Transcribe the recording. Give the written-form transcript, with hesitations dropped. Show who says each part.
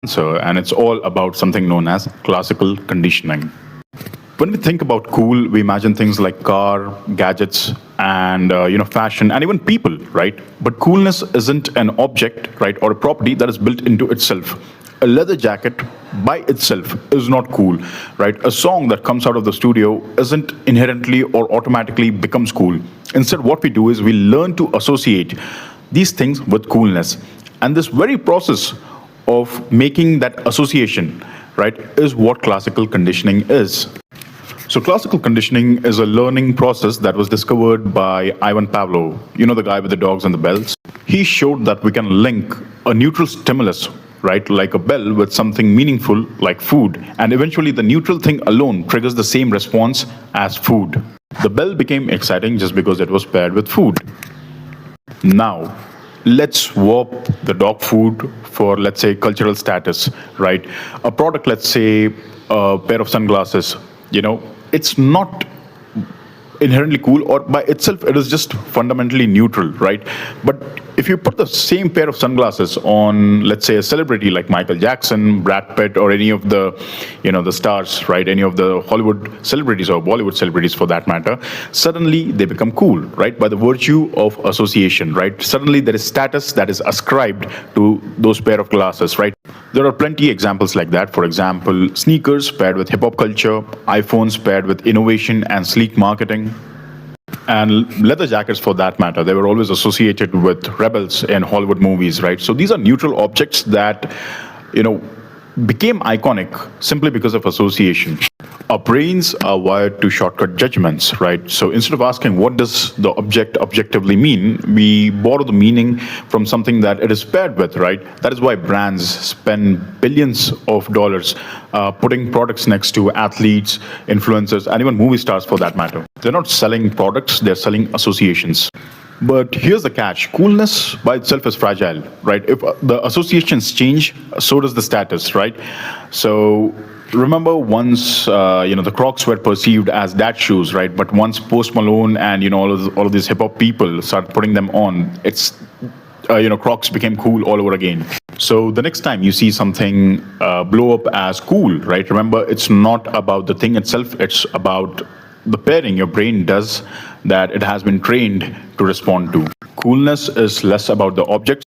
Speaker 1: answer, and it's all about something known as classical conditioning. When we think about cool, we imagine things like car, gadgets, and fashion, and even people, right? But coolness isn't an object, right, or a property that is built into itself. A leather jacket by itself is not cool, right? A song that comes out of the studio isn't inherently or automatically becomes cool. Instead, what we do is we learn to associate these things with coolness. And this very process of making that association, right, is what classical conditioning is. So classical conditioning is a learning process that was discovered by Ivan Pavlov, the guy with the dogs and the bells. He showed that we can link a neutral stimulus, right, like a bell, with something meaningful like food, and eventually the neutral thing alone triggers the same response as food. The bell became exciting just because it was paired with food. Now, let's swap the dog food for, let's say, cultural status, right? A product, let's say, a pair of sunglasses, it's not inherently cool, or by itself it is just fundamentally neutral, right? But if you put the same pair of sunglasses on, let's say, a celebrity like Michael Jackson, Brad Pitt, or any of the the stars, right, any of the Hollywood celebrities or Bollywood celebrities for that matter, suddenly they become cool, right, by the virtue of association, right? Suddenly there is status that is ascribed to those pair of glasses, right? There are plenty examples like that. For example, sneakers paired with hip-hop culture, iPhones paired with innovation and sleek marketing, and leather jackets for that matter. They were always associated with rebels in Hollywood movies, right? So these are neutral objects that, became iconic simply because of association. Our brains are wired to shortcut judgments, right? So instead of asking what does the object objectively mean, we borrow the meaning from something that it is paired with, right? That is why brands spend billions of dollars putting products next to athletes, influencers, and even movie stars for that matter. They're not selling products, they're selling associations. But here's the catch. Coolness by itself is fragile, right? If the associations change, so does the status, right? So remember once, the Crocs were perceived as dad shoes, right? But once Post Malone and, all of these hip hop people started putting them on, Crocs became cool all over again. So the next time you see something blow up as cool, right? Remember, it's not about the thing itself. It's about the pairing your brain does that it has been trained to respond to. Coolness is less about the objects